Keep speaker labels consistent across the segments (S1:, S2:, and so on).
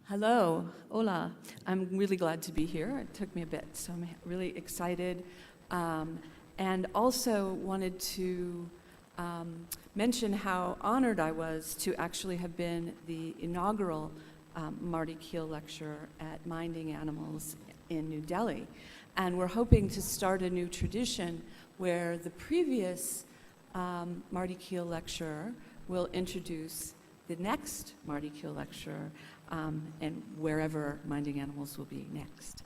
S1: Hello, hola. I'm really glad to be here. It took me a bit, so I'm really excited. And also wanted to mention how honored I was to actually have been the inaugural Marti Kheel lecturer at Minding Animals in New Delhi. And we're hoping to start a new tradition where the previous Marti Kheel lecturer will introduce the next Marti Kheel lecturer, and wherever Minding Animals will be next.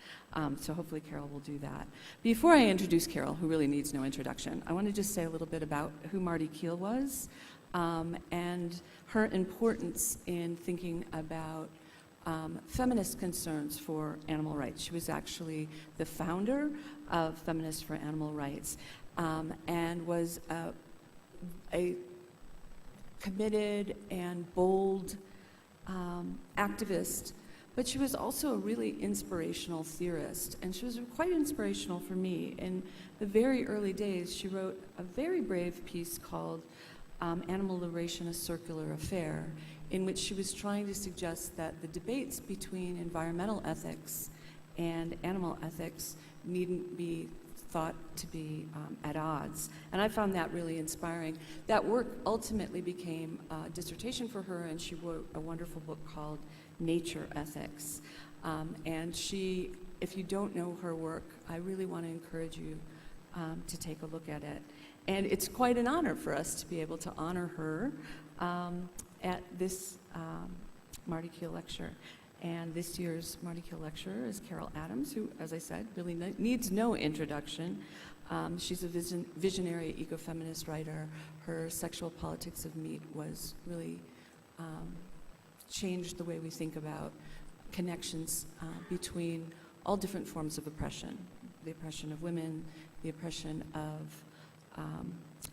S1: So hopefully Carol will do that. Before I introduce Carol, who really needs no introduction, I want to just say a little bit about who Marti Kheel was and her importance in thinking about feminist concerns for animal rights. She was actually the founder of Feminists for Animal Rights and was a committed and bold activist, but she was also a really inspirational theorist, and she was quite inspirational for me. In the very early days, she wrote a very brave piece called Animal Liberation, a Circular Affair, in which she was trying to suggest that the debates between environmental ethics and animal ethics needn't be thought to be at odds. And I found that really inspiring. That work ultimately became a dissertation for her, and she wrote a wonderful book called Nature Ethics. And she, if you don't know her work, I really want to encourage you to take a look at it. And it's quite an honor for us to be able to honor her at this Marti Kheel lecture. And this year's Marti Kheel lecturer is Carol Adams, who, as I said, really needs no introduction. She's a visionary ecofeminist writer. Her Sexual Politics of Meat was really changed the way we think about connections between all different forms of oppression. The oppression of women, the oppression of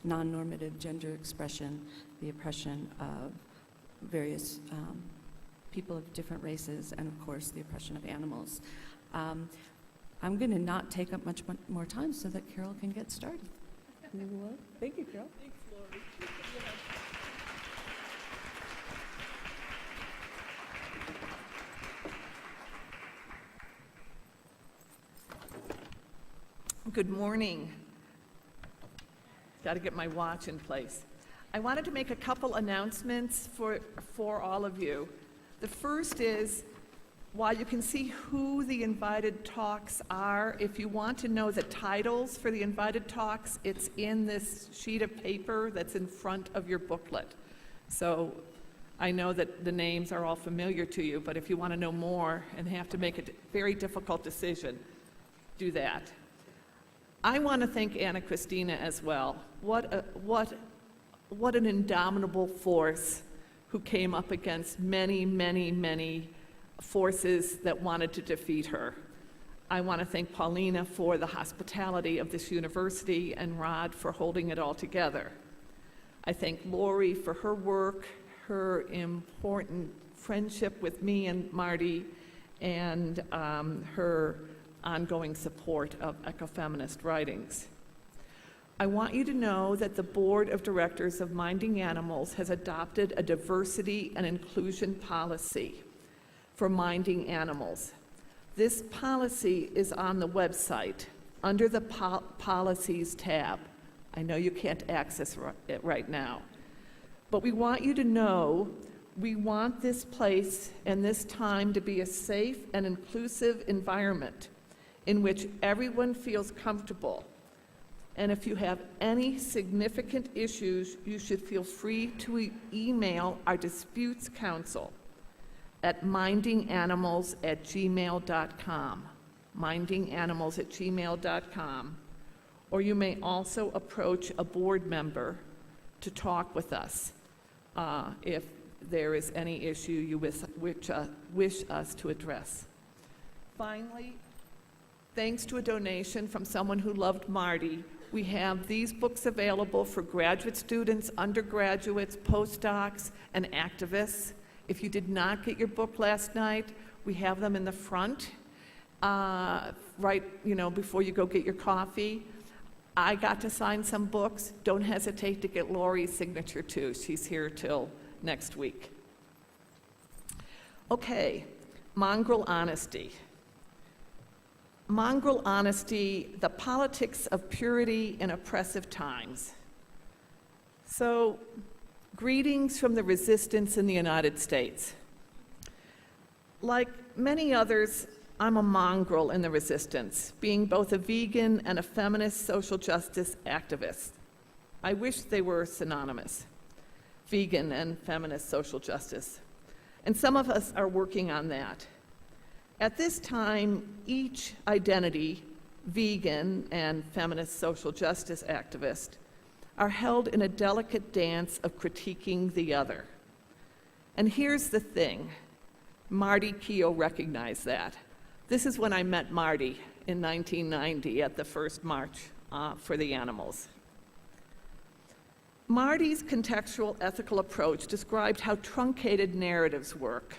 S1: non-normative gender expression, the oppression of various people of different races, and of course the oppression of animals. I'm going to not take up much more time so that Carol can get started. Thank you, Carol.
S2: Thanks, Lori. Good morning. Got to get my watch in place. I wanted to make a couple announcements for all of you. The first is, while you can see who the invited talks are, if you want to know the titles for the invited talks, it's in this sheet of paper that's in front of your booklet. So I know that the names are all familiar to you, but if you want to know more and have to make a very difficult decision, do that. I want to thank Anna Christina as well. What an indomitable force who came up against many, many, many forces that wanted to defeat her. I want to thank Paulina for the hospitality of this university and Rod for holding it all together. I thank Lori for her work, her important friendship with me and Marty, and her ongoing support of ecofeminist writings. I want you to know that the Board of Directors of Minding Animals has adopted a diversity and inclusion policy for Minding Animals. This policy is on the website under the Policies tab. I know you can't access it right now, but we want you to know we want this place and this time to be a safe and inclusive environment in which everyone feels comfortable. And if you have any significant issues, you should feel free to email our disputes counsel at mindinganimals@gmail.com, mindinganimals@gmail.com, or you may also approach a board member to talk with us if there is any issue you wish us to address. Finally, thanks to a donation from someone who loved Marty, we have these books available for graduate students, undergraduates, postdocs, and activists. If you did not get your book last night, we have them in the front, before you go get your coffee. I got to sign some books. Don't hesitate to get Lori's signature too. She's here till next week. Okay, Mongrel honesty. Mongrel honesty, the politics of purity in oppressive times. So, greetings from the resistance in the United States. Like many others, I'm a mongrel in the resistance, being both a vegan and a feminist social justice activist. I wish they were synonymous, vegan and feminist social justice. And some of us are working on that. At this time, each identity, vegan and feminist social justice activist, are held in a delicate dance of critiquing the other. And here's the thing, Marti Kheel recognized that. This is when I met Marty in 1990 at the first March for the Animals. Marty's contextual ethical approach described how truncated narratives work.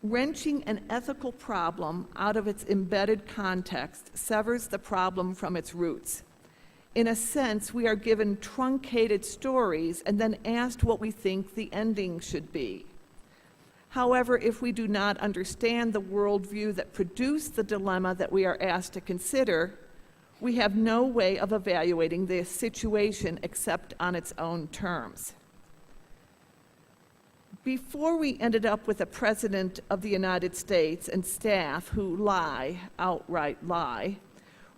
S2: Wrenching an ethical problem out of its embedded context severs the problem from its roots. In a sense, we are given truncated stories and then asked what we think the ending should be. However, if we do not understand the worldview that produced the dilemma that we are asked to consider, we have no way of evaluating the situation except on its own terms. Before we ended up with a president of the United States and staff who lie, outright lie,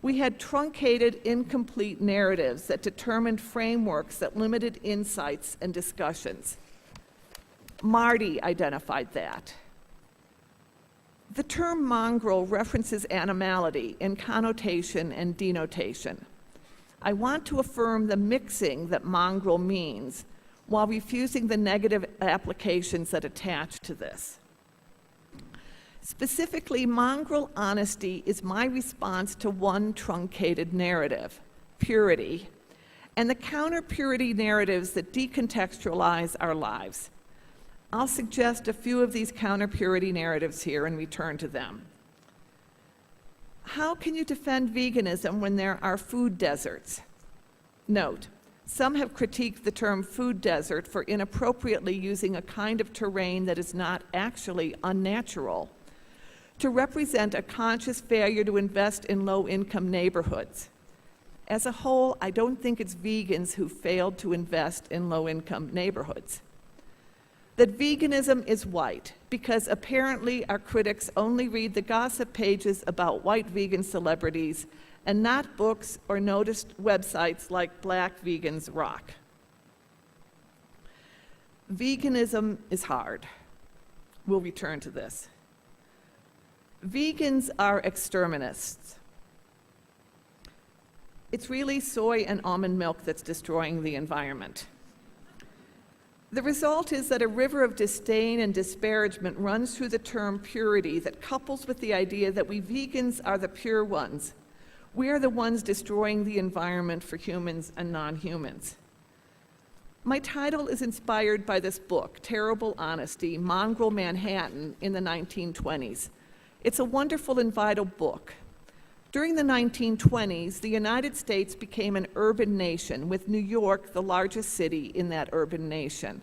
S2: we had truncated, incomplete narratives that determined frameworks that limited insights and discussions. Marty identified that. The term mongrel references animality in connotation and denotation. I want to affirm the mixing that mongrel means while refusing the negative applications that attach to this. Specifically, mongrel honesty is my response to one truncated narrative, purity, and the counter-purity narratives that decontextualize our lives. I'll suggest a few of these counter-purity narratives here and return to them. How can you defend veganism when there are food deserts? Note, some have critiqued the term food desert for inappropriately using a kind of terrain that is not actually unnatural to represent a conscious failure to invest in low-income neighborhoods. As a whole, I don't think it's vegans who failed to invest in low-income neighborhoods. That veganism is white, because apparently our critics only read the gossip pages about white vegan celebrities and not books or noticed websites like Black Vegans Rock. Veganism is hard. We'll return to this. Vegans are exterminists. It's really soy and almond milk that's destroying the environment. The result is that a river of disdain and disparagement runs through the term purity that couples with the idea that we vegans are the pure ones. We are the ones destroying the environment for humans and non-humans. My title is inspired by this book, Terrible Honesty, Mongrel Manhattan in the 1920s. It's a wonderful and vital book. During the 1920s, the United States became an urban nation, with New York the largest city in that urban nation.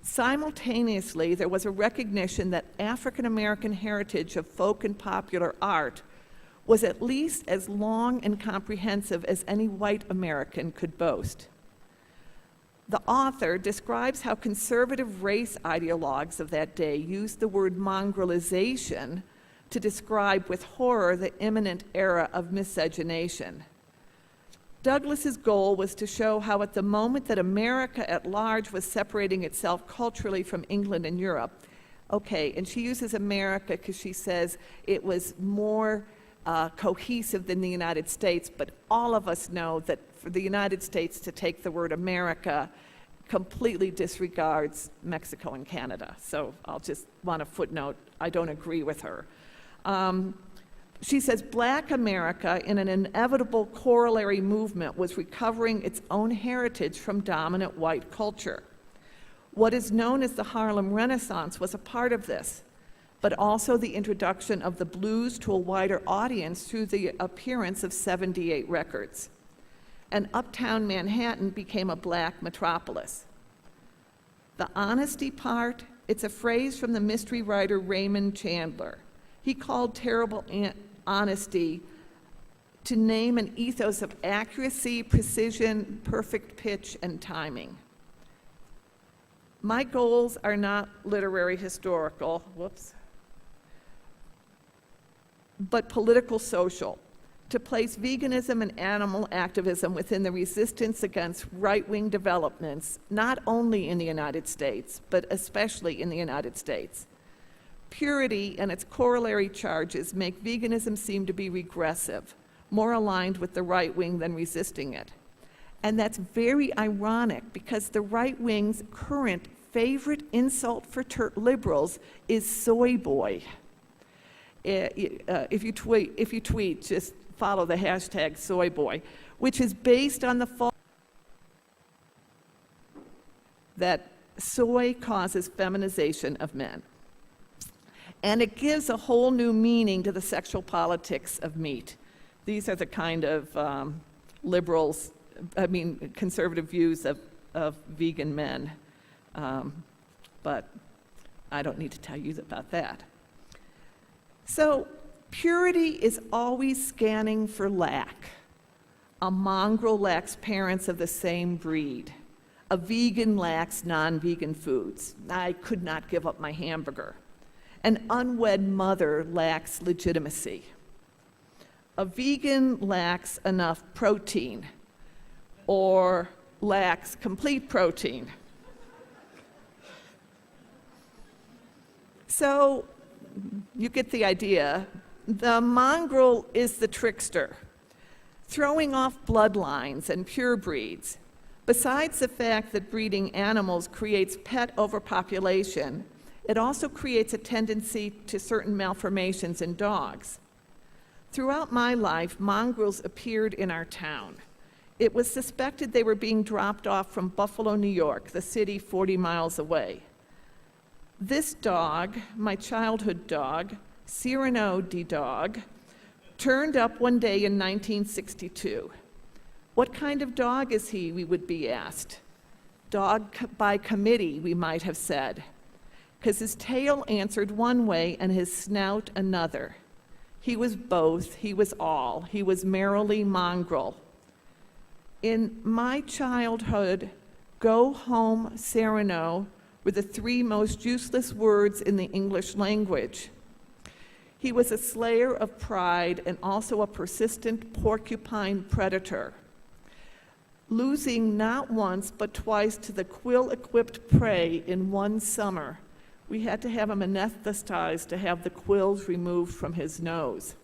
S2: Simultaneously, there was a recognition that African American heritage of folk and popular art was at least as long and comprehensive as any white American could boast. The author describes how conservative race ideologues of that day used the word mongrelization to describe with horror the imminent era of miscegenation. Douglas's goal was to show how at the moment that America at large was separating itself culturally from England and Europe, okay, and she uses America because she says it was more cohesive than the United States, but all of us know that for the United States to take the word America completely disregards Mexico and Canada. So I'll just want to footnote, I don't agree with her. She says Black America, in an inevitable corollary movement, was recovering its own heritage from dominant white culture. What is known as the Harlem Renaissance was a part of this, but also the introduction of the blues to a wider audience through the appearance of 78 records. And uptown Manhattan became a Black metropolis. The honesty part It's a phrase from the mystery writer Raymond Chandler. He called terrible honesty to name an ethos of accuracy, precision, perfect pitch, and timing. My goals are not literary historical, but political social, to place veganism and animal activism within the resistance against right-wing developments, not only in the United States, but especially in the United States. Purity and its corollary charges make veganism seem to be regressive, more aligned with the right wing than resisting it. And that's very ironic because the right wing's current favorite insult for liberals is soy boy. If you tweet, just follow the hashtag soy boy, which is based on the fault that soy causes feminization of men. And it gives a whole new meaning to the sexual politics of meat. These are the kind of conservative views of vegan men. But I don't need to tell you about that. So purity is always scanning for lack. A mongrel lacks parents of the same breed. A vegan lacks non-vegan foods. I could not give up my hamburger. An unwed mother lacks legitimacy. A vegan lacks enough protein or lacks complete protein. So you get the idea. The mongrel is the trickster, throwing off bloodlines and pure breeds. Besides the fact that breeding animals creates pet overpopulation, it also creates a tendency to certain malformations in dogs. Throughout my life, mongrels appeared in our town. It was suspected they were being dropped off from Buffalo, New York, the city 40 miles away. This dog, my childhood dog, Cyrano de Dog, turned up one day in 1962. What kind of dog is he, we would be asked. Dog by committee, we might have said, because his tail answered one way and his snout another. He was both, he was all, he was merrily mongrel. In my childhood, go home, Cyrano, were the three most useless words in the English language. He was a slayer of pride and also a persistent porcupine predator, losing not once but twice to the quill-equipped prey in one summer. We had to have him anesthetized to have the quills removed from his nose.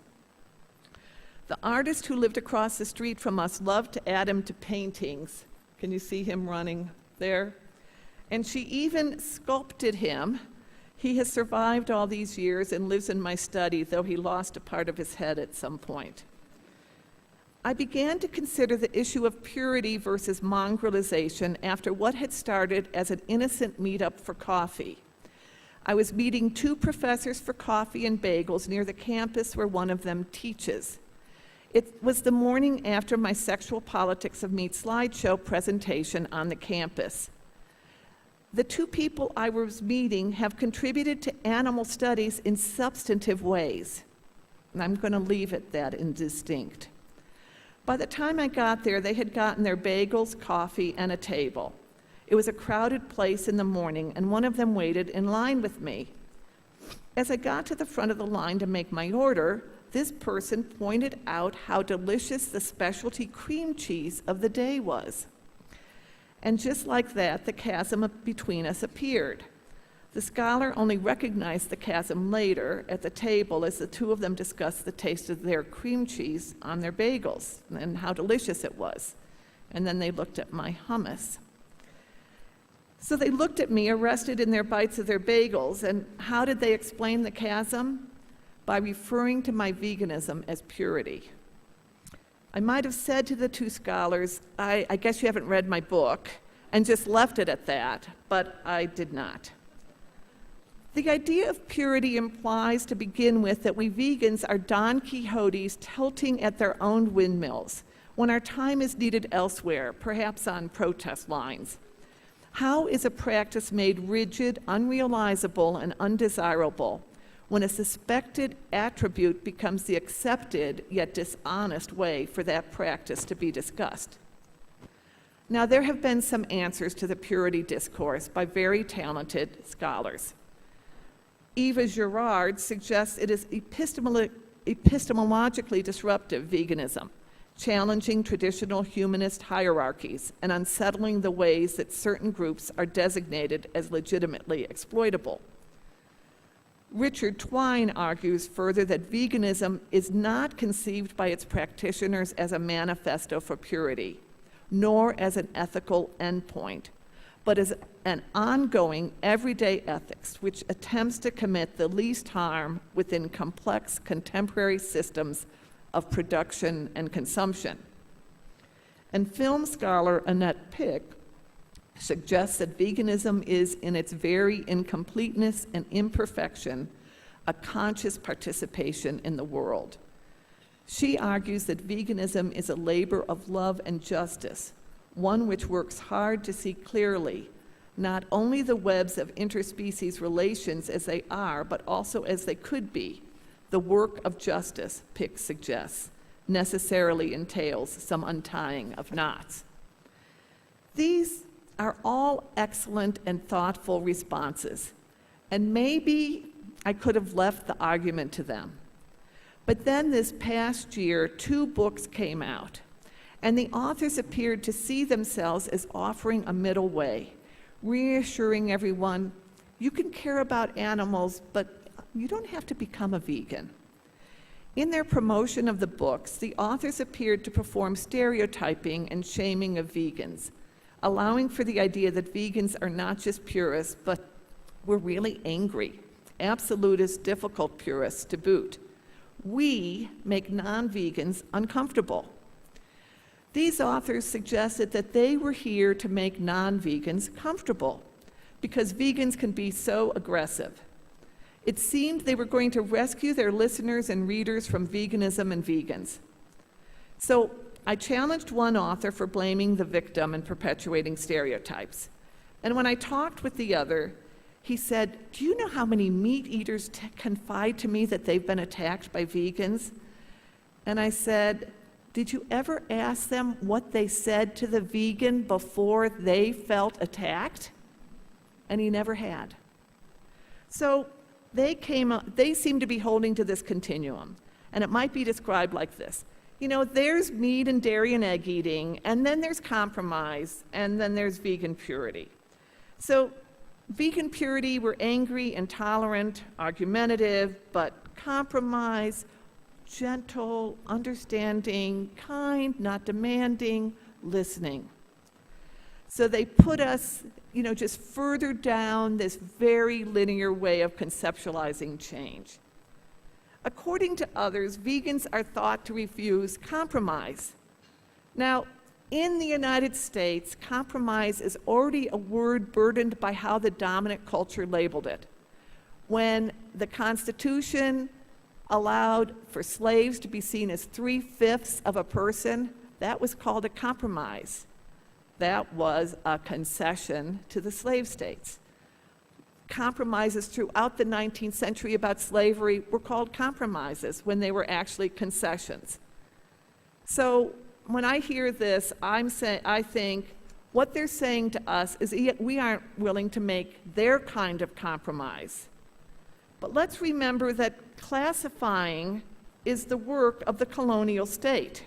S2: The artist who lived across the street from us loved to add him to paintings. Can you see him running there? And she even sculpted him. He has survived all these years and lives in my study, though he lost a part of his head at some point. I began to consider the issue of purity versus mongrelization after what had started as an innocent meetup for coffee. I was meeting two professors for coffee and bagels near the campus where one of them teaches. It was the morning after my Sexual Politics of Meat slideshow presentation on the campus. The two people I was meeting have contributed to animal studies in substantive ways, and I'm going to leave it that indistinct. By the time I got there, they had gotten their bagels, coffee, and a table. It was a crowded place in the morning, and one of them waited in line with me. As I got to the front of the line to make my order, this person pointed out how delicious the specialty cream cheese of the day was. And just like that, the chasm between us appeared. The scholar only recognized the chasm later at the table as the two of them discussed the taste of their cream cheese on their bagels and how delicious it was. And then they looked at my hummus. So they looked at me, arrested in their bites of their bagels, and how did they explain the chasm? By referring to my veganism as purity. I might have said to the two scholars, I guess you haven't read my book, and just left it at that, but I did not. The idea of purity implies, to begin with, that we vegans are Don Quixotes tilting at their own windmills when our time is needed elsewhere, perhaps on protest lines. How is a practice made rigid, unrealizable, and undesirable when a suspected attribute becomes the accepted yet dishonest way for that practice to be discussed? Now, there have been some answers to the purity discourse by very talented scholars. Eva Girard suggests it is epistemologically disruptive veganism, challenging traditional humanist hierarchies and unsettling the ways that certain groups are designated as legitimately exploitable. Richard Twine argues further that veganism is not conceived by its practitioners as a manifesto for purity, nor as an ethical endpoint, but as an ongoing everyday ethics which attempts to commit the least harm within complex contemporary systems of production and consumption. And film scholar Annette Pick suggests that veganism is, in its very incompleteness and imperfection, a conscious participation in the world. She argues that veganism is a labor of love and justice, one which works hard to see clearly not only the webs of interspecies relations as they are, but also as they could be. The work of justice, Pick suggests, necessarily entails some untying of knots. These are all excellent and thoughtful responses, and maybe I could have left the argument to them. But then this past year, 2 books came out, and the authors appeared to see themselves as offering a middle way, reassuring everyone, you can care about animals, but you don't have to become a vegan. In their promotion of the books, the authors appeared to perform stereotyping and shaming of vegans, allowing for the idea that vegans are not just purists, but we're really angry, absolutist, difficult purists to boot. We make non-vegans uncomfortable. These authors suggested that they were here to make non-vegans comfortable because vegans can be so aggressive. It seemed they were going to rescue their listeners and readers from veganism and vegans. So I challenged one author for blaming the victim and perpetuating stereotypes. And when I talked with the other, he said, do you know how many meat eaters confide to me that they've been attacked by vegans? And I said, did you ever ask them what they said to the vegan before they felt attacked? And he never had. So they seem to be holding to this continuum, and it might be described like this. You know, there's meat and dairy and egg eating, and then there's compromise, and then there's vegan purity. So vegan purity, we're angry, intolerant, argumentative, but compromise, gentle, understanding, kind, not demanding, listening. So they put us, you know, just further down this very linear way of conceptualizing change. According to others, vegans are thought to refuse compromise. Now, in the United States, compromise is already a word burdened by how the dominant culture labeled it. When the Constitution allowed for slaves to be seen as 3/5 of a person, that was called a compromise. That was a concession to the slave states. Compromises throughout the 19th century about slavery were called compromises when they were actually concessions. So when I hear this, I think what they're saying to us is we aren't willing to make their kind of compromise. But let's remember that classifying is the work of the colonial state.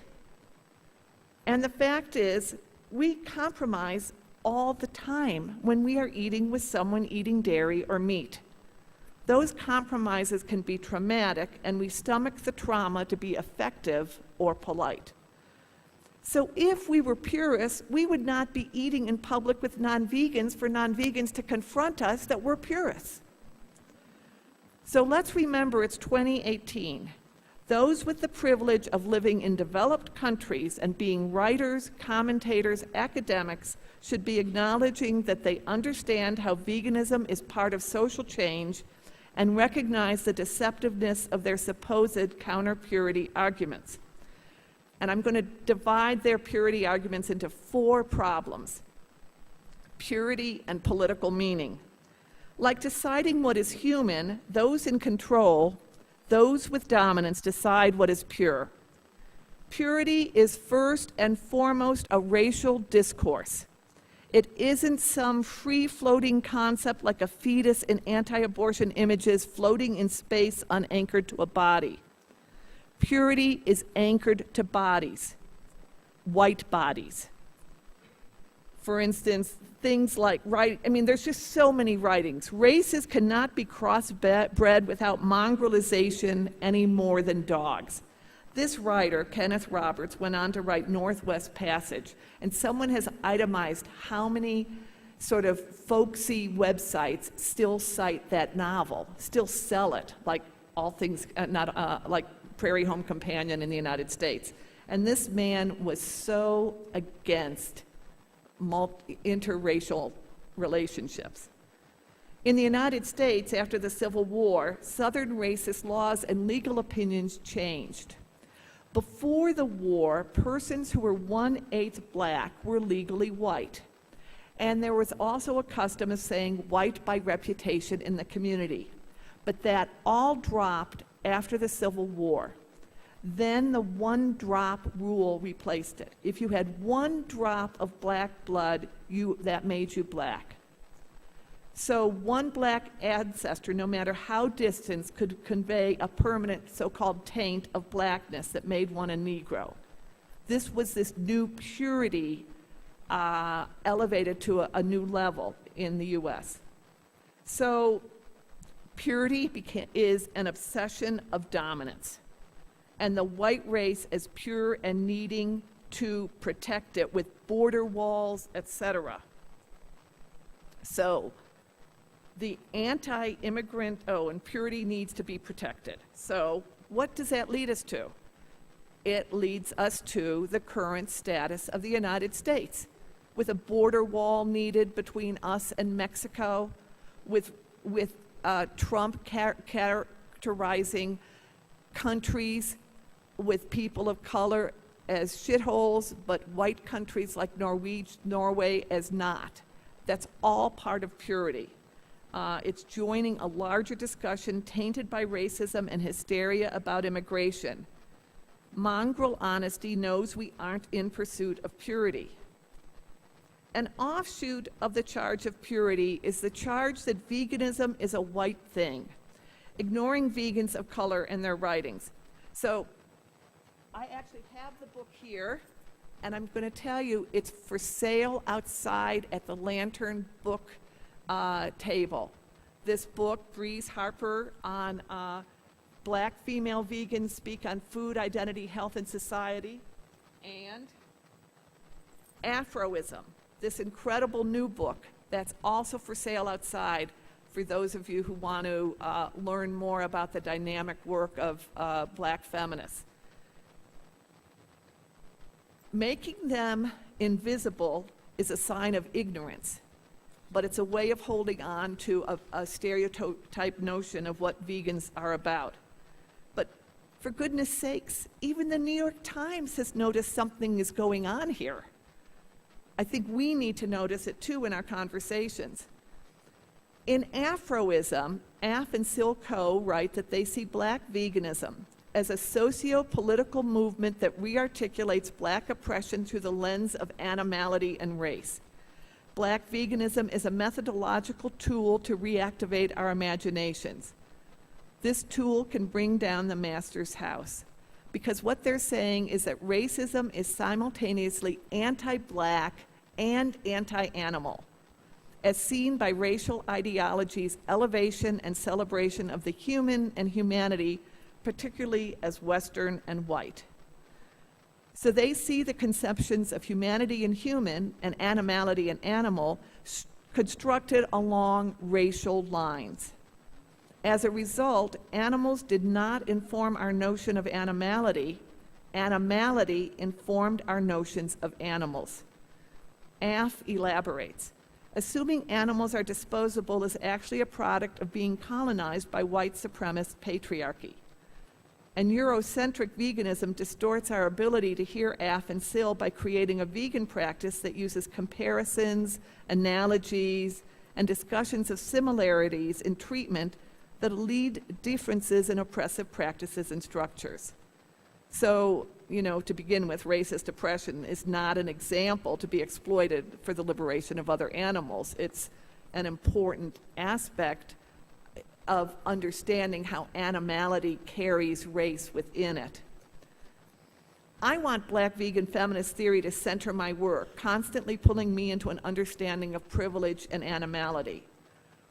S2: And the fact is, we compromise all the time when we are eating with someone eating dairy or meat. Those compromises can be traumatic, and we stomach the trauma to be effective or polite. So if we were purists, we would not be eating in public with non-vegans for non-vegans to confront us that we're purists. So let's remember it's 2018. Those with the privilege of living in developed countries and being writers, commentators, academics should be acknowledging that they understand how veganism is part of social change and recognize the deceptiveness of their supposed counter-purity arguments. And I'm going to divide their purity arguments into 4 problems. purity and political meaning. Like deciding what is human, those in control, those with dominance decide what is pure. Purity is first and foremost a racial discourse. It isn't some free-floating concept like a fetus in anti-abortion images floating in space unanchored to a body. Purity is anchored to bodies, white bodies. For instance, things like, there's just so many writings. Races cannot be crossbred without mongrelization any more than dogs. This writer, Kenneth Roberts, went on to write Northwest Passage, and someone has itemized how many sort of folksy websites still cite that novel, still sell it, like all things, like Prairie Home Companion in the United States. And this man was so against interracial relationships. In the United States, after the Civil War, Southern racist laws and legal opinions changed. Before the war, persons who were 1/8 black were legally white. And there was also a custom of saying white by reputation in the community. But that all dropped after the Civil War. Then the one-drop rule replaced it. If you had one drop of black blood, that made you black. So one black ancestor, no matter how distant, could convey a permanent so-called taint of blackness that made one a Negro. This was this new purity elevated to a new level in the U.S. So purity is an obsession of dominance, and the white race as pure and needing to protect it with border walls, etc. So the anti-immigrant, and purity needs to be protected. So what does that lead us to? It leads us to the current status of the United States, with a border wall needed between us and Mexico, with Trump characterizing countries with people of color as shitholes, but white countries like Norway as not. That's all part of purity. It's joining a larger discussion tainted by racism and hysteria about immigration. Mongrel honesty knows we aren't in pursuit of purity. An offshoot of the charge of purity is the charge that veganism is a white thing, ignoring vegans of color in their writings. So I actually have the book here, and I'm going to tell you it's for sale outside at the Lantern Book table. This book, Breeze Harper, on Black Female Vegans Speak on Food, Identity, Health, and Society, and Afroism, this incredible new book that's also for sale outside for those of you who want to learn more about the dynamic work of black feminists. Making them invisible is a sign of ignorance, but it's a way of holding on to a stereotype notion of what vegans are about. But for goodness sakes, even the New York Times has noticed something is going on here. I think we need to notice it too in our conversations. In Afroism, Af and Silko write that they see black veganism as a socio-political movement that rearticulates black oppression through the lens of animality and race. Black veganism is a methodological tool to reactivate our imaginations. This tool can bring down the master's house, because what they're saying is that racism is simultaneously anti-black and anti-animal, as seen by racial ideologies' elevation and celebration of the human and humanity, particularly as Western and white. So they see the conceptions of humanity and human and animality and animal constructed along racial lines. As a result, animals did not inform our notion of animality. Animality informed our notions of animals. Af elaborates. Assuming animals are disposable is actually a product of being colonized by white supremacist patriarchy. And Eurocentric veganism distorts our ability to hear Af and Sil by creating a vegan practice that uses comparisons, analogies, and discussions of similarities in treatment that lead differences in oppressive practices and structures. So, to begin with, racist oppression is not an example to be exploited for the liberation of other animals. It's an important aspect of understanding how animality carries race within it. I want Black vegan feminist theory to center my work, constantly pulling me into an understanding of privilege and animality.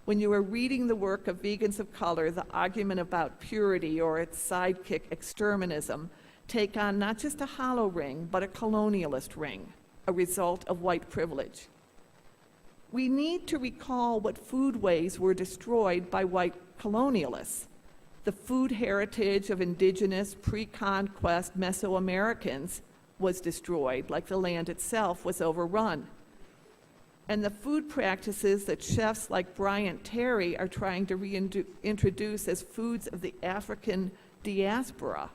S2: When you are reading the work of vegans of color, the argument about purity or its sidekick exterminism take on not just a hollow ring, but a colonialist ring, a result of white privilege. We need to recall what foodways were destroyed by white colonialists. The food heritage of indigenous pre-conquest Mesoamericans was destroyed, like the land itself was overrun. And the food practices that chefs like Bryant Terry are trying to reintroduce as foods of the African diaspora.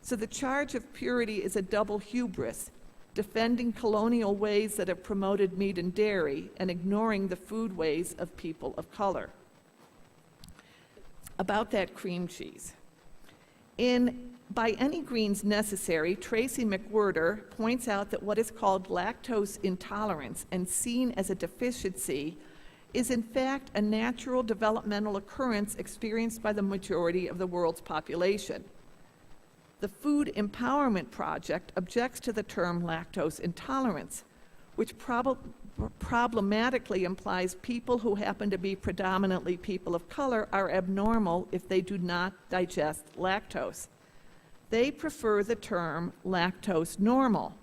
S2: So the charge of purity is a double hubris, defending colonial ways that have promoted meat and dairy and ignoring the food ways of people of color. About that cream cheese. In By Any Means Necessary, Tracy McWhirter points out that what is called lactose intolerance and seen as a deficiency is in fact a natural developmental occurrence experienced by the majority of the world's population. The Food Empowerment Project objects to the term lactose intolerance, which problematically implies people who happen to be predominantly people of color are abnormal if they do not digest lactose. They prefer the term lactose normal.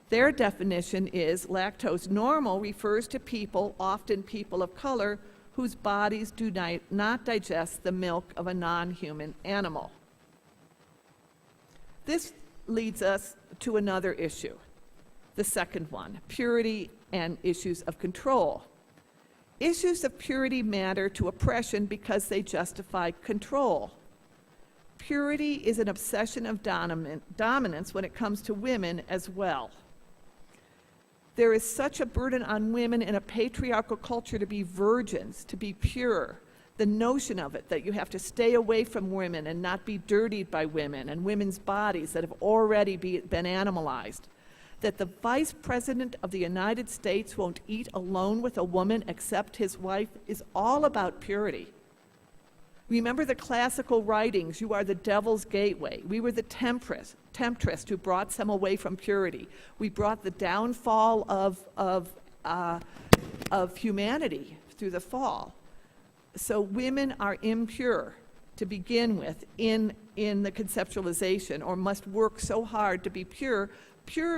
S2: Their definition is lactose normal refers to people, often people of color, whose bodies do not digest the milk of a non-human animal. This leads us to another issue, the second one, purity and issues of control. Issues of purity matter to oppression because they justify control. Purity is an obsession of dominance when it comes to women as well. There is such a burden on women in a patriarchal culture to be virgins, to be pure. The notion of it, that you have to stay away from women and not be dirtied by women and women's bodies that have already been animalized. That the Vice President of the United States won't eat alone with a woman except his wife is all about purity. Remember the classical writings, you are the devil's gateway. We were the temptress who brought some away from purity. We brought the downfall of humanity through the fall. So women are impure to begin with in the conceptualization, or must work so hard to be pure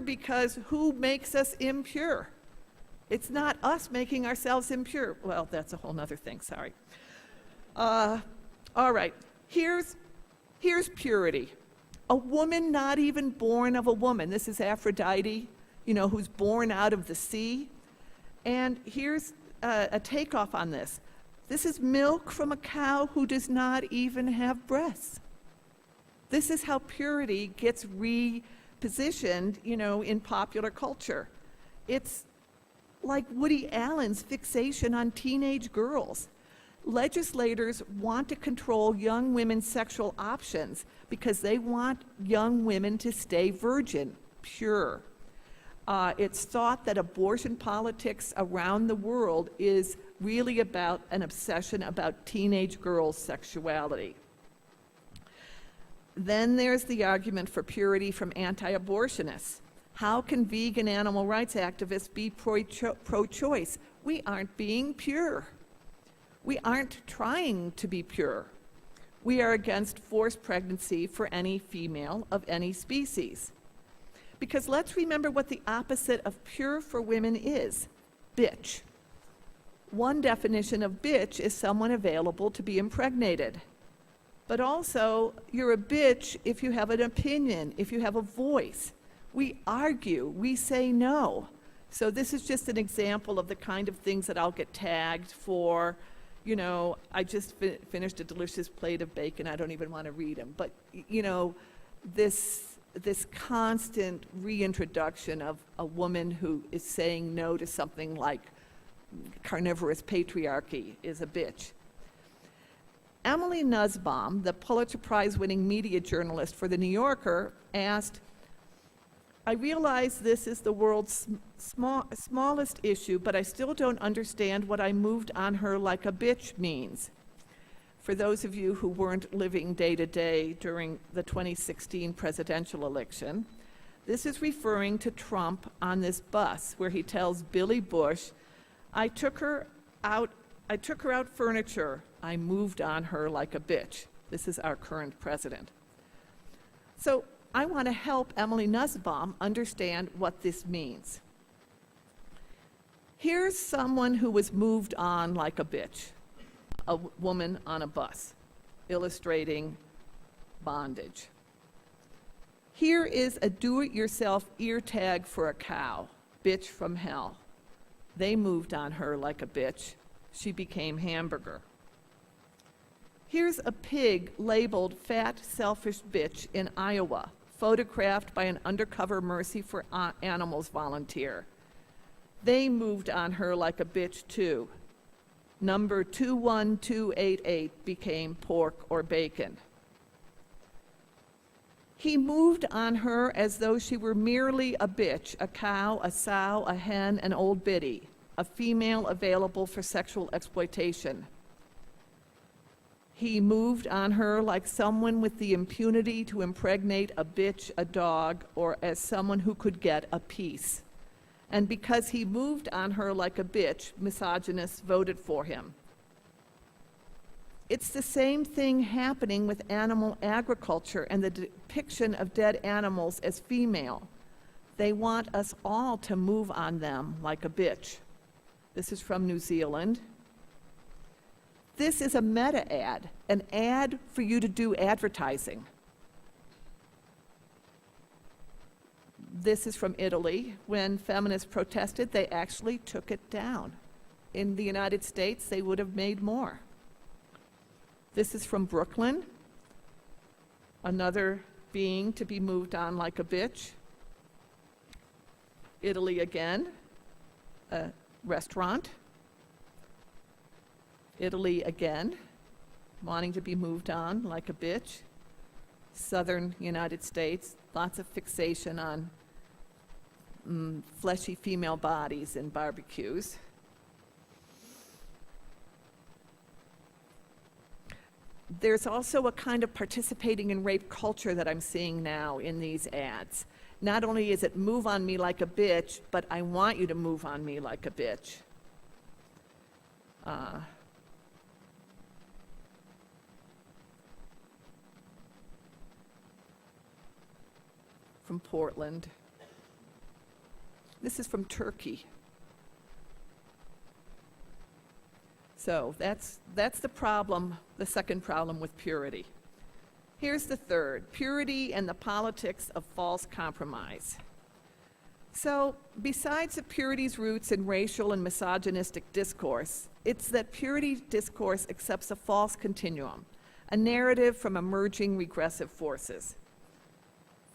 S2: because who makes us impure? It's not us making ourselves impure. Well, that's a whole nother thing, sorry. All right, here's purity. A woman not even born of a woman. This is Aphrodite, who's born out of the sea. And here's a takeoff on this. This is milk from a cow who does not even have breasts. This is how purity gets repositioned, in popular culture. It's like Woody Allen's fixation on teenage girls. Legislators want to control young women's sexual options because they want young women to stay virgin, pure. It's thought that abortion politics around the world is really about an obsession about teenage girls' sexuality. Then there's the argument for purity from anti-abortionists. How can vegan animal rights activists be pro-choice? We aren't being pure. We aren't trying to be pure. We are against forced pregnancy for any female of any species. Because let's remember what the opposite of pure for women is, bitch. One definition of bitch is someone available to be impregnated. But also, you're a bitch if you have an opinion, if you have a voice. We argue, we say no. So this is just an example of the kind of things that I'll get tagged for, you know, I just finished a delicious plate of bacon, I don't even want to read them. But, you know, this constant reintroduction of a woman who is saying no to something like carnivorous patriarchy is a bitch. Emily Nussbaum, the Pulitzer Prize-winning media journalist for The New Yorker, asked, I realize this is the world's smallest issue, but I still don't understand what I moved on her like a bitch means. For those of you who weren't living day to day during the 2016 presidential election, this is referring to Trump on this bus where he tells Billy Bush, I took her out furniture. I moved on her like a bitch. This is our current president. So I want to help Emily Nussbaum understand what this means. Here's someone who was moved on like a bitch, a woman on a bus, illustrating bondage. Here is a do-it-yourself ear tag for a cow, bitch from hell. They moved on her like a bitch. She became hamburger. Here's a pig labeled fat, selfish bitch in Iowa, photographed by an undercover Mercy for Animals volunteer. They moved on her like a bitch too. Number 21288 became pork or bacon. He moved on her as though she were merely a bitch, a cow, a sow, a hen, an old biddy, a female available for sexual exploitation. He moved on her like someone with the impunity to impregnate a bitch, a dog, or as someone who could get a piece. And because he moved on her like a bitch, misogynists voted for him. It's the same thing happening with animal agriculture and the depiction of dead animals as female. They want us all to move on them like a bitch. This is from New Zealand. This is a meta ad, an ad for you to do advertising. This is from Italy. When feminists protested, they actually took it down. In the United States, they would have made more. This is from Brooklyn. Another being to be moved on like a bitch. Italy again, a restaurant. Italy again, wanting to be moved on like a bitch. Southern United States, lots of fixation on fleshy female bodies in barbecues. There's also a kind of participating in rape culture that I'm seeing now in these ads. Not only is it move on me like a bitch, but I want you to move on me like a bitch. From Portland. This is from Turkey. So that's the problem, the second problem with purity. Here's the third, purity and the politics of false compromise. So besides the purity's roots in racial and misogynistic discourse, it's that purity discourse accepts a false continuum, a narrative from emerging regressive forces.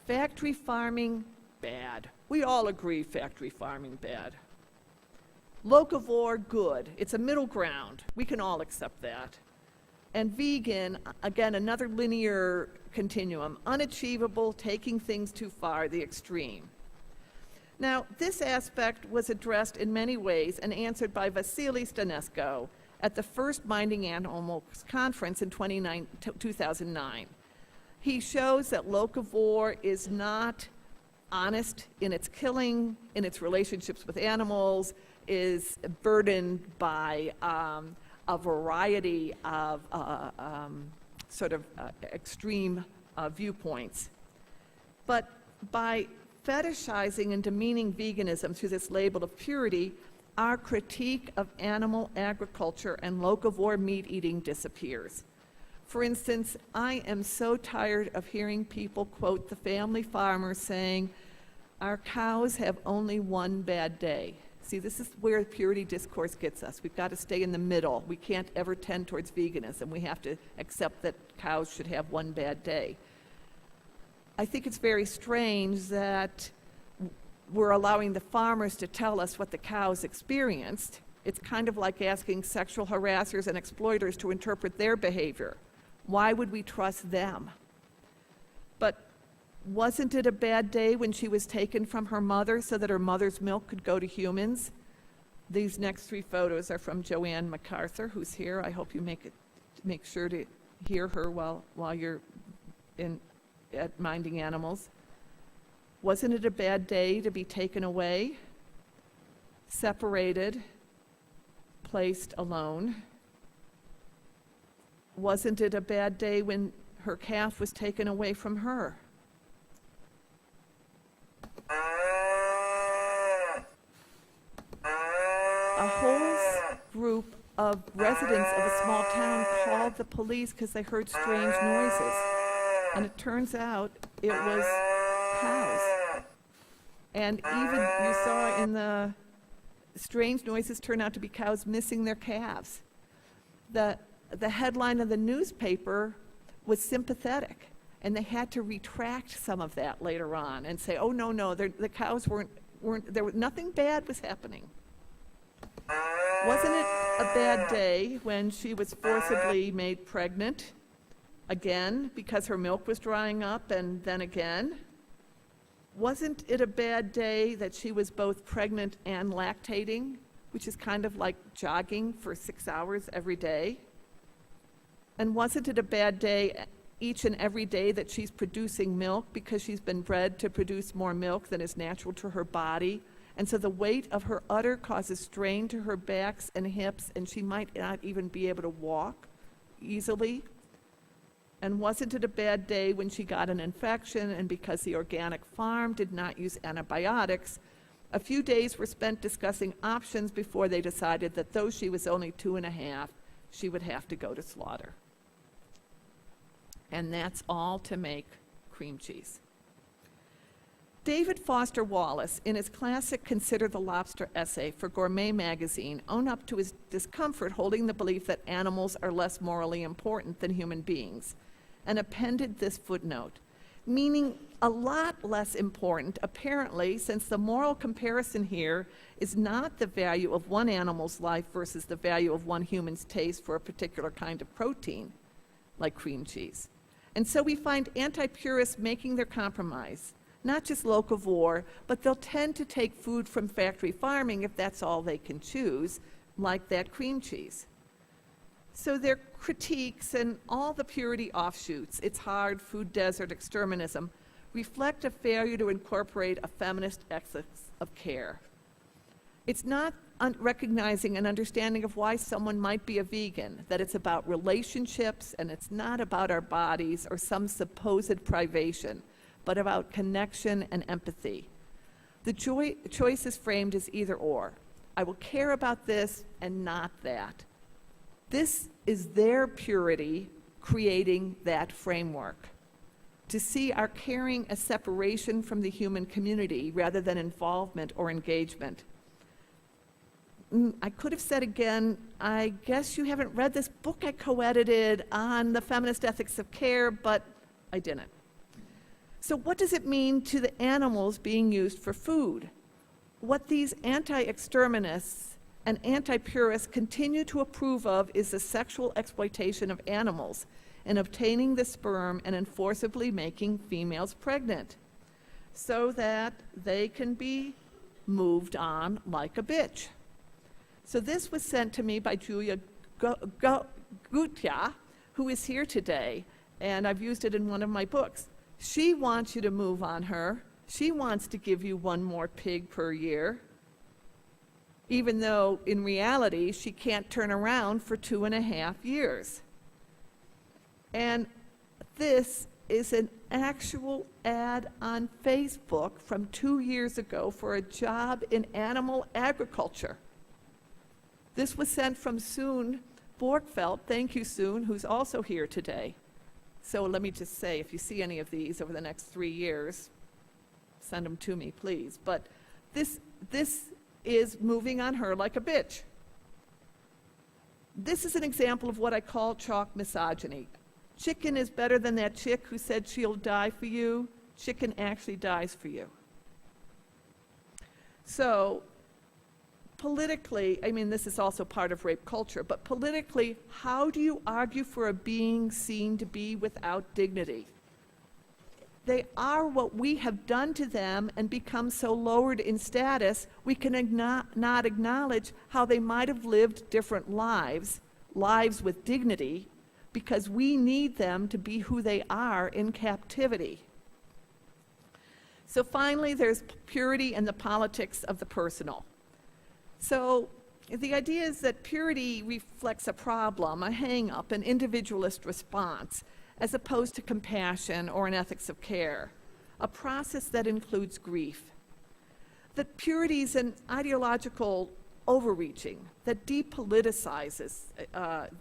S2: Factory farming, bad. We all agree factory farming, bad. Locavore, good. It's a middle ground. We can all accept that. And vegan, again, another linear continuum, unachievable, taking things too far, the extreme. Now, this aspect was addressed in many ways and answered by Vasily Stanesco at the first Minding Animals conference in 2009. He shows that locavore is not honest in its killing, in its relationships with animals, is burdened by a variety of extreme viewpoints. But by fetishizing and demeaning veganism through this label of purity, our critique of animal agriculture and locavore meat eating disappears. For instance, I am so tired of hearing people quote the family farmer saying, "Our cows have only one bad day." See, this is where purity discourse gets us. We've got to stay in the middle. We can't ever tend towards veganism. We have to accept that cows should have one bad day. I think it's very strange that we're allowing the farmers to tell us what the cows experienced. It's kind of like asking sexual harassers and exploiters to interpret their behavior. Why would we trust them? But wasn't it a bad day when she was taken from her mother so that her mother's milk could go to humans? These next 3 photos are from Joanne MacArthur, who's here. I hope you make sure to hear her while you're at Minding Animals. Wasn't it a bad day to be taken away, separated, placed alone? Wasn't it a bad day when her calf was taken away from her? A whole group of residents of a small town called the police because they heard strange noises. And it turns out it was cows. And even you saw in the strange noises turn out to be cows missing their calves. The headline of the newspaper was sympathetic, and they had to retract some of that later on and say, oh, no, the cows weren't, nothing bad was happening. Wasn't it a bad day when she was forcibly made pregnant? Again, because her milk was drying up, and then again? Wasn't it a bad day that she was both pregnant and lactating, which is kind of like jogging for 6 hours every day? And wasn't it a bad day each and every day that she's producing milk because she's been bred to produce more milk than is natural to her body? And so the weight of her udder causes strain to her backs and hips, and she might not even be able to walk easily. And wasn't it a bad day when she got an infection, and because the organic farm did not use antibiotics, a few days were spent discussing options before they decided that though she was only 2.5, she would have to go to slaughter. And that's all to make cream cheese. David Foster Wallace, in his classic Consider the Lobster essay for Gourmet magazine, owned up to his discomfort holding the belief that animals are less morally important than human beings, and appended this footnote, meaning a lot less important, apparently, since the moral comparison here is not the value of one animal's life versus the value of one human's taste for a particular kind of protein, like cream cheese. And so we find anti-purists making their compromise, not just locavore, but they'll tend to take food from factory farming if that's all they can choose, like that cream cheese. So their critiques and all the purity offshoots, it's hard, food desert, exterminism, reflect a failure to incorporate a feminist ethics of care. It's not recognizing an understanding of why someone might be a vegan, that it's about relationships and it's not about our bodies or some supposed privation, but about connection and empathy. The choice is framed as either or. I will care about this and not that. This is their purity creating that framework. To see our caring as separation from the human community rather than involvement or engagement. I could have said again, I guess you haven't read this book I co-edited on the feminist ethics of care, but I didn't. So what does it mean to the animals being used for food? What these anti-exterminists and anti-purists continue to approve of is the sexual exploitation of animals and obtaining the sperm and enforcibly making females pregnant so that they can be moved on like a bitch. So this was sent to me by Julia Gutya, who is here today, and I've used it in one of my books. She wants you to move on her. She wants to give you one more pig per year, even though in reality she can't turn around for 2.5 years. And this is an actual ad on Facebook from 2 years ago for a job in animal agriculture. This was sent from Soon Borgfeldt, thank you Soon, who's also here today. So let me just say, if you see any of these over the next 3 years, send them to me, please. But this is moving on her like a bitch. This is an example of what I call chalk misogyny. Chicken is better than that chick who said she'll die for you. Chicken actually dies for you. So, politically, I mean, this is also part of rape culture, but politically, how do you argue for a being seen to be without dignity? They are what we have done to them and become so lowered in status, we can not acknowledge how they might have lived different lives with dignity, because we need them to be who they are in captivity. So finally, there's purity and the politics of the personal. So the idea is that purity reflects a problem, a hang-up, an individualist response, as opposed to compassion or an ethics of care, a process that includes grief. That purity is an ideological overreaching that depoliticizes,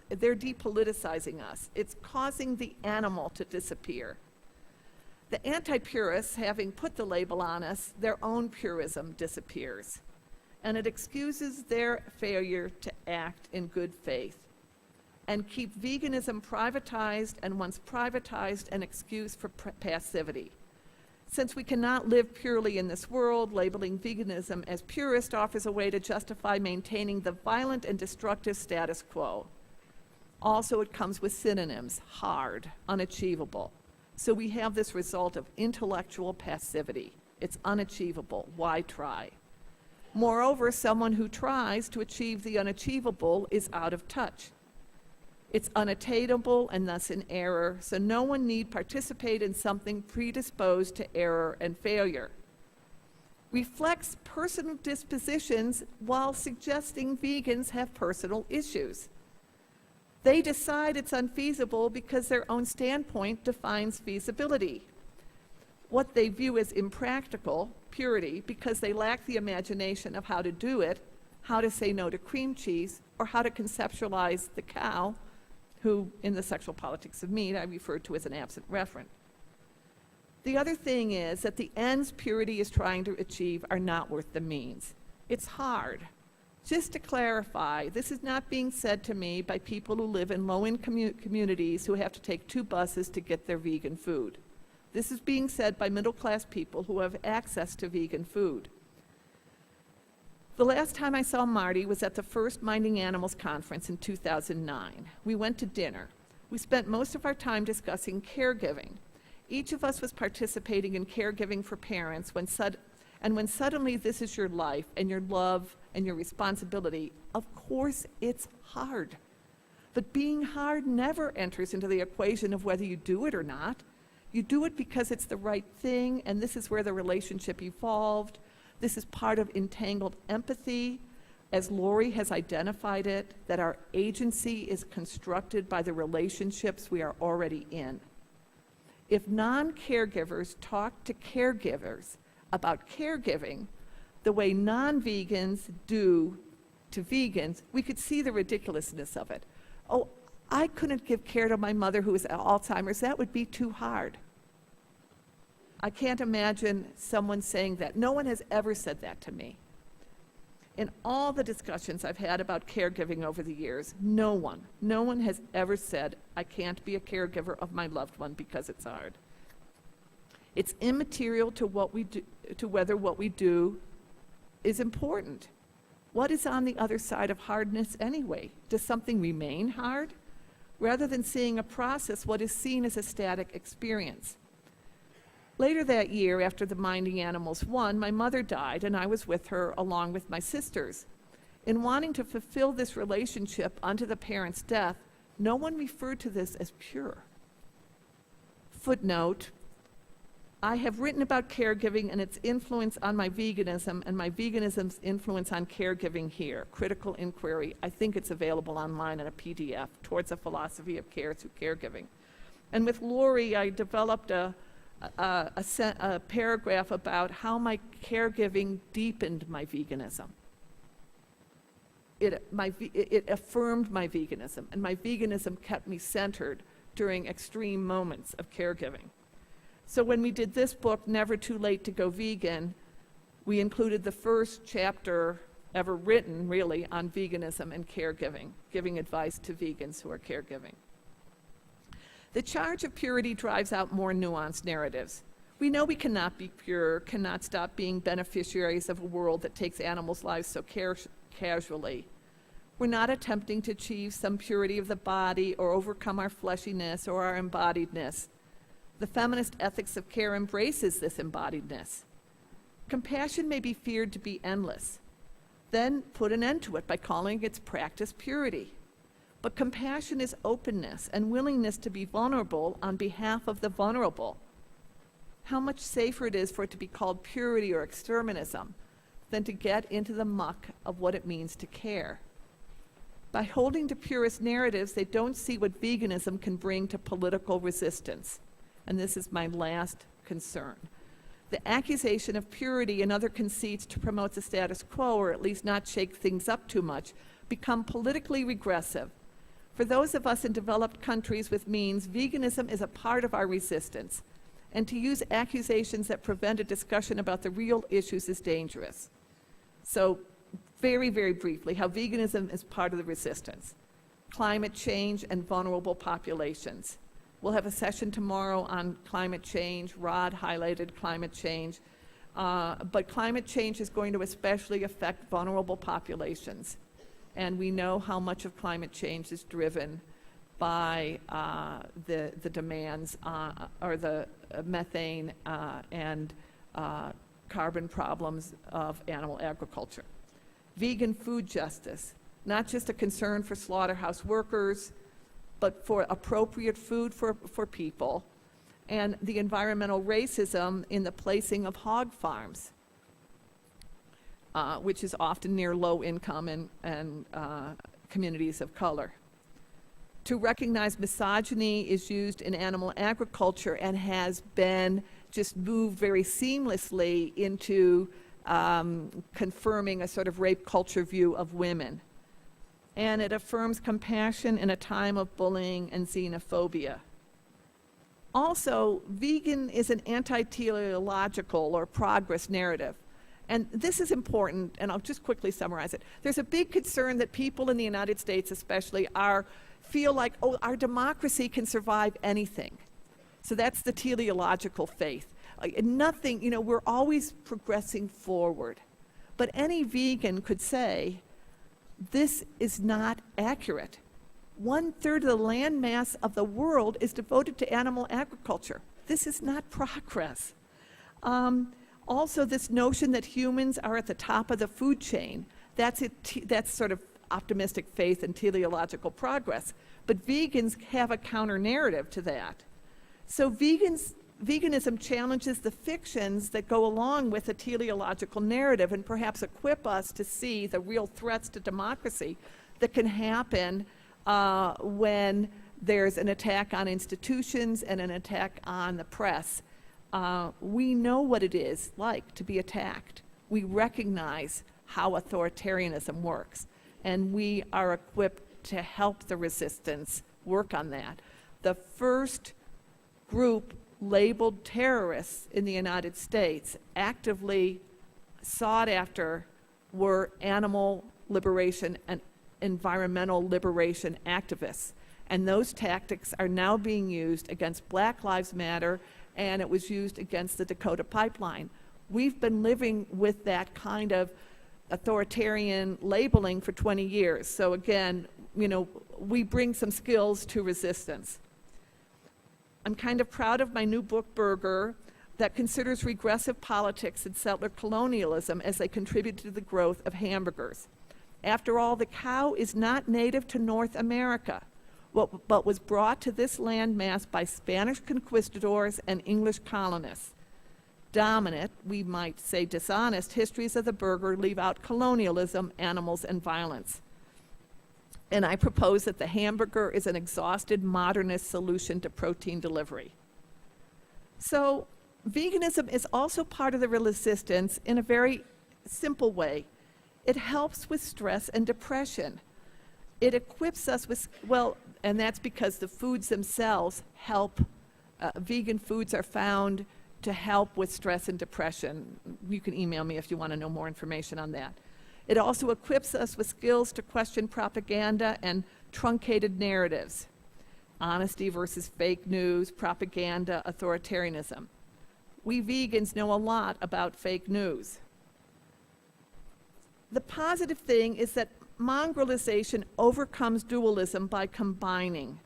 S2: they're depoliticizing us. It's causing the animal to disappear. The anti-purists, having put the label on us, their own purism disappears, and it excuses their failure to act in good faith and keep veganism privatized, and once privatized, an excuse for passivity. Since we cannot live purely in this world, labeling veganism as purist offers a way to justify maintaining the violent and destructive status quo. Also, it comes with synonyms: hard, unachievable. So we have this result of intellectual passivity. It's unachievable. Why try? Moreover, someone who tries to achieve the unachievable is out of touch. It's unattainable and thus in error, so no one need participate in something predisposed to error and failure. Reflects personal dispositions while suggesting vegans have personal issues. They decide it's unfeasible because their own standpoint defines feasibility. What they view as impractical, purity, because they lack the imagination of how to do it, how to say no to cream cheese, or how to conceptualize the cow, who, in the sexual politics of meat, I referred to as an absent referent. The other thing is that the ends purity is trying to achieve are not worth the means. It's hard. Just to clarify, this is not being said to me by people who live in low-income communities who have to take 2 buses to get their vegan food. This is being said by middle-class people who have access to vegan food. The last time I saw Marty was at the first Minding Animals conference in 2009. We went to dinner. We spent most of our time discussing caregiving. Each of us was participating in caregiving for parents when suddenly this is your life and your love and your responsibility. Of course, it's hard. But being hard never enters into the equation of whether you do it or not. You do it because it's the right thing, and this is where the relationship evolved. This is part of entangled empathy, as Lori has identified it, that our agency is constructed by the relationships we are already in. If non-caregivers talk to caregivers about caregiving the way non-vegans do to vegans, we could see the ridiculousness of it. Oh, I couldn't give care to my mother who has Alzheimer's. That would be too hard. I can't imagine someone saying that. No one has ever said that to me. In all the discussions I've had about caregiving over the years, no one has ever said, I can't be a caregiver of my loved one because it's hard. It's immaterial to what we do, to whether what we do is important. What is on the other side of hardness anyway? Does something remain hard? Rather than seeing a process, what is seen as a static experience. Later that year, after the Minding Animals won, my mother died, and I was with her along with my sisters. In wanting to fulfill this relationship unto the parent's death, no one referred to this as pure. Footnote, I have written about caregiving and its influence on my veganism and my veganism's influence on caregiving here, Critical Inquiry. I think it's available online in a PDF, Towards a Philosophy of Care Through Caregiving. And with Lori, I developed a paragraph about how my caregiving deepened my veganism. It affirmed my veganism, and my veganism kept me centered during extreme moments of caregiving. So when we did this book, Never Too Late to Go Vegan, we included the first chapter ever written, really, on veganism and caregiving, giving advice to vegans who are caregiving. The charge of purity drives out more nuanced narratives. We know we cannot be pure, cannot stop being beneficiaries of a world that takes animals' lives so casually. We're not attempting to achieve some purity of the body or overcome our fleshiness or our embodiedness. The feminist ethics of care embraces this embodiedness. Compassion may be feared to be endless. Then put an end to it by calling its practice purity. But compassion is openness and willingness to be vulnerable on behalf of the vulnerable. How much safer it is for it to be called purity or exterminism than to get into the muck of what it means to care. By holding to purist narratives, they don't see what veganism can bring to political resistance. And this is my last concern. The accusation of purity and other conceits to promote the status quo, or at least not shake things up too much, become politically regressive. For those of us in developed countries with means, veganism is a part of our resistance. And to use accusations that prevent a discussion about the real issues is dangerous. So, very, very briefly, how veganism is part of the resistance. Climate change and vulnerable populations. We'll have a session tomorrow on climate change. Rod highlighted climate change. But climate change is going to especially affect vulnerable populations. And we know how much of climate change is driven by the demands or the methane and carbon problems of animal agriculture. Vegan food justice, not just a concern for slaughterhouse workers, but for appropriate food for people, and the environmental racism in the placing of hog farms, which is often near low income and communities of color. To recognize misogyny is used in animal agriculture and has been just moved very seamlessly into confirming a sort of rape culture view of women. And it affirms compassion in a time of bullying and xenophobia. Also, vegan is an anti-teleological or progress narrative. And this is important, and I'll just quickly summarize it. There's a big concern that people in the United States especially feel like, oh, our democracy can survive anything. So that's the teleological faith. Nothing, we're always progressing forward. But any vegan could say, this is not accurate. 1/3 of the land mass of the world is devoted to animal agriculture. This is not progress. Also, this notion that humans are at the top of the food chain, that's sort of optimistic faith and teleological progress. But vegans have a counter-narrative to that. So veganism challenges the fictions that go along with a teleological narrative and perhaps equip us to see the real threats to democracy that can happen when there's an attack on institutions and an attack on the press. We know what it is like to be attacked. We recognize how authoritarianism works, and we are equipped to help the resistance work on that. The first group labeled terrorists in the United States, actively sought after, were animal liberation and environmental liberation activists. And those tactics are now being used against Black Lives Matter, and it was used against the Dakota Pipeline. We've been living with that kind of authoritarian labeling for 20 years. So again, we bring some skills to resistance. I'm kind of proud of my new book, Burger, that considers regressive politics and settler colonialism as they contribute to the growth of hamburgers. After all, the cow is not native to North America, but was brought to this landmass by Spanish conquistadors and English colonists. Dominant, we might say dishonest, histories of the burger leave out colonialism, animals, and violence. And I propose that the hamburger is an exhausted modernist solution to protein delivery. So veganism is also part of the resistance in a very simple way. It helps with stress and depression. It equips us with, and that's because the foods themselves help. Vegan foods are found to help with stress and depression. You can email me if you want to know more information on that. It also equips us with skills to question propaganda and truncated narratives. Honesty versus fake news, propaganda, authoritarianism. We vegans know a lot about fake news. The positive thing is that mongrelization overcomes dualism by combining.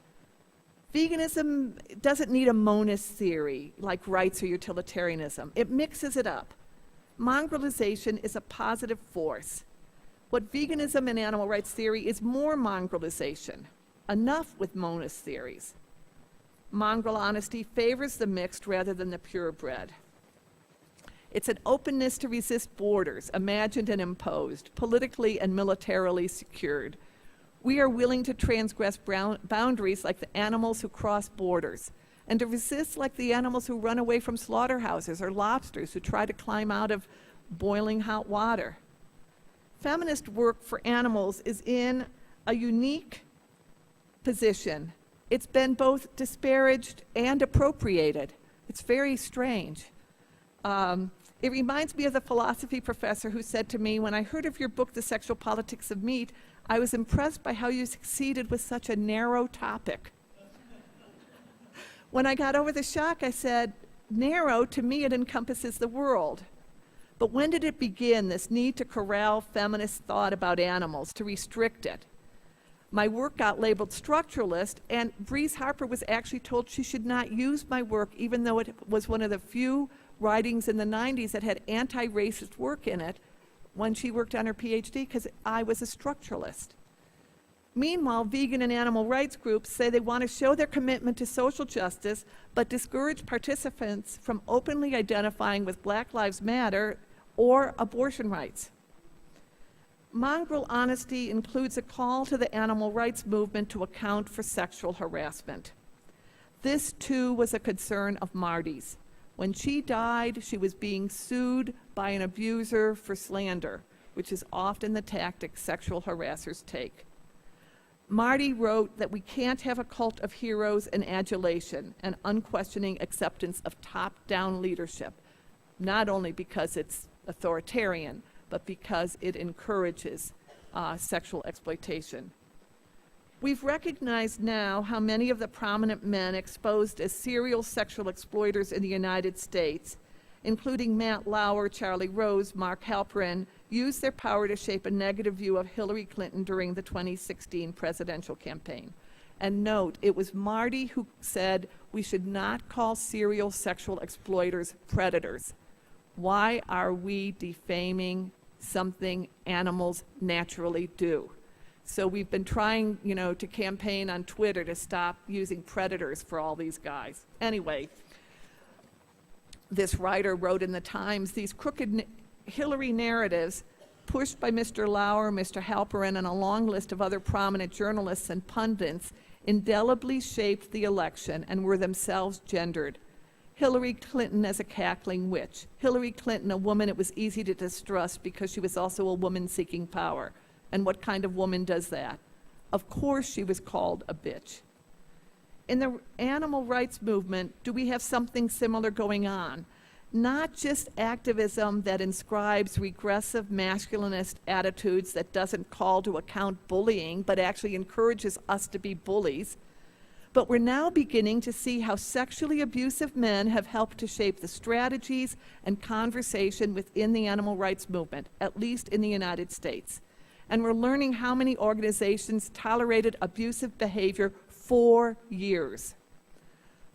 S2: Veganism doesn't need a monist theory like rights or utilitarianism. It mixes it up. Mongrelization is a positive force. What veganism and animal rights theory is more mongrelization. Enough with monist theories. Mongrel honesty favors the mixed rather than the purebred. It's an openness to resist borders, imagined and imposed, politically and militarily secured. We are willing to transgress boundaries like the animals who cross borders, and to resist like the animals who run away from slaughterhouses or lobsters who try to climb out of boiling hot water. Feminist work for animals is in a unique position. It's been both disparaged and appropriated. It's very strange. It reminds me of the philosophy professor who said to me, when I heard of your book, The Sexual Politics of Meat, I was impressed by how you succeeded with such a narrow topic. When I got over the shock, I said, narrow, to me it encompasses the world. But when did it begin, this need to corral feminist thought about animals, to restrict it? My work got labeled structuralist, and Breeze Harper was actually told she should not use my work, even though it was one of the few writings in the 90s that had anti-racist work in it when she worked on her PhD, because I was a structuralist. Meanwhile, vegan and animal rights groups say they want to show their commitment to social justice, but discourage participants from openly identifying with Black Lives Matter or abortion rights. Mongrel honesty includes a call to the animal rights movement to account for sexual harassment. This, too, was a concern of Marty's. When she died, she was being sued by an abuser for slander, which is often the tactic sexual harassers take. Marti wrote that we can't have a cult of heroes and adulation and unquestioning acceptance of top-down leadership, not only because it's authoritarian, but because it encourages sexual exploitation. We've recognized now how many of the prominent men exposed as serial sexual exploiters in the United States, including Matt Lauer, Charlie Rose, Mark Halperin, used their power to shape a negative view of Hillary Clinton during the 2016 presidential campaign. And note, it was Marti who said we should not call serial sexual exploiters predators. Why are we defaming something animals naturally do? So we've been trying, to campaign on Twitter to stop using predators for all these guys. Anyway, this writer wrote in the Times, these crooked Hillary narratives pushed by Mr. Lauer, Mr. Halperin, and a long list of other prominent journalists and pundits indelibly shaped the election and were themselves gendered. Hillary Clinton as a cackling witch. Hillary Clinton, a woman it was easy to distrust because she was also a woman seeking power. And what kind of woman does that? Of course she was called a bitch. In the animal rights movement, do we have something similar going on? Not just activism that inscribes regressive masculinist attitudes that doesn't call to account bullying, but actually encourages us to be bullies. But we're now beginning to see how sexually abusive men have helped to shape the strategies and conversation within the animal rights movement, at least in the United States. And we're learning how many organizations tolerated abusive behavior for years.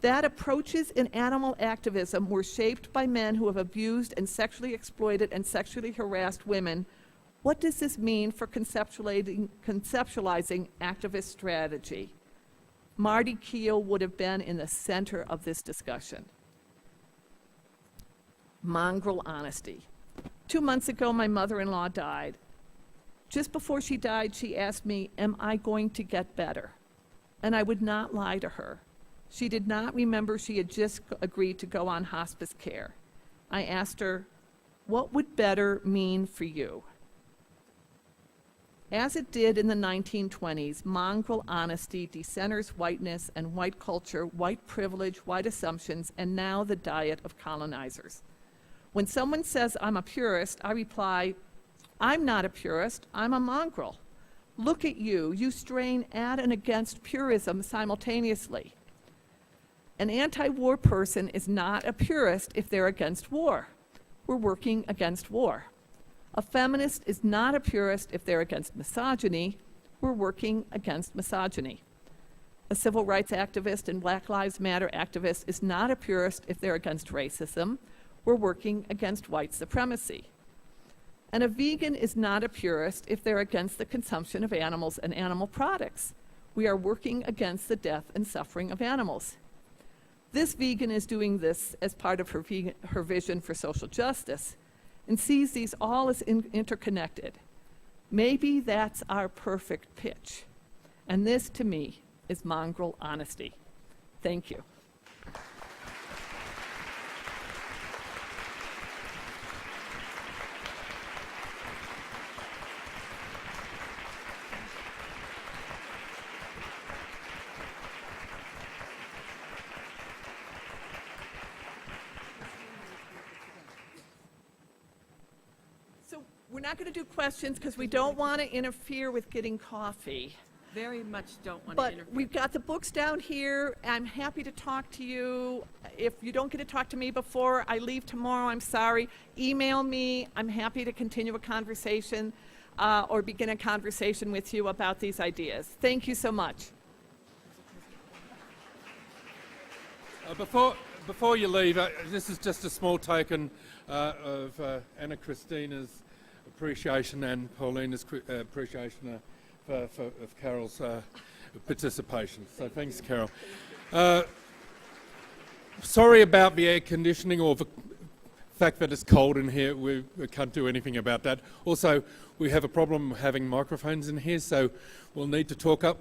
S2: That approaches in animal activism were shaped by men who have abused and sexually exploited and sexually harassed women. What does this mean for conceptualizing activist strategy? Marti Kheel would have been in the center of this discussion. Mongrel honesty. 2 months ago, my mother-in-law died. Just before she died, she asked me, am I going to get better? And I would not lie to her. She did not remember she had just agreed to go on hospice care. I asked her, what would better mean for you? As it did in the 1920s, mongrel honesty decenters whiteness and white culture, white privilege, white assumptions, and now the diet of colonizers. When someone says I'm a purist, I reply, I'm not a purist, I'm a mongrel. Look at you, you strain at and against purism simultaneously. An anti-war person is not a purist if they're against war. We're working against war. A feminist is not a purist if they're against misogyny. We're working against misogyny. A civil rights activist and Black Lives Matter activist is not a purist if they're against racism. We're working against white supremacy. And a vegan is not a purist if they're against the consumption of animals and animal products. We are working against the death and suffering of animals. This vegan is doing this as part of her vision for social justice and sees these all as interconnected. Maybe that's our perfect pitch. And this, to me, is mongrel honesty. Thank you. So we're not going to do questions because we don't want to interfere with getting coffee.
S1: Very much don't want to
S2: But
S1: interfere.
S2: we've got the books down here. I'm happy to talk to you. If you don't get to talk to me before I leave tomorrow, I'm sorry. Email me. I'm happy to continue a conversation or begin a conversation with you about these ideas. Thank you so much.
S3: Before you leave, this is just a small token of Anna Christina's appreciation and Paulina's appreciation of Carol's participation. So thanks, Carol. Sorry about the air conditioning or the fact that it's cold in here. We can't do anything about that. Also, we have a problem having microphones in here, so we'll need to talk up.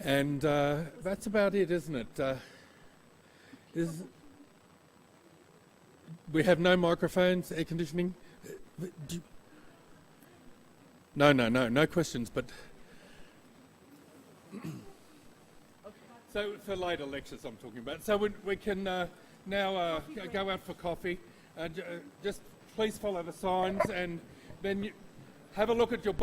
S3: And that's about it, isn't it? We have no microphones, air conditioning. No questions, but... So for later lectures I'm talking about. So we can now go out for coffee. Just please follow the signs and then have a look at your book.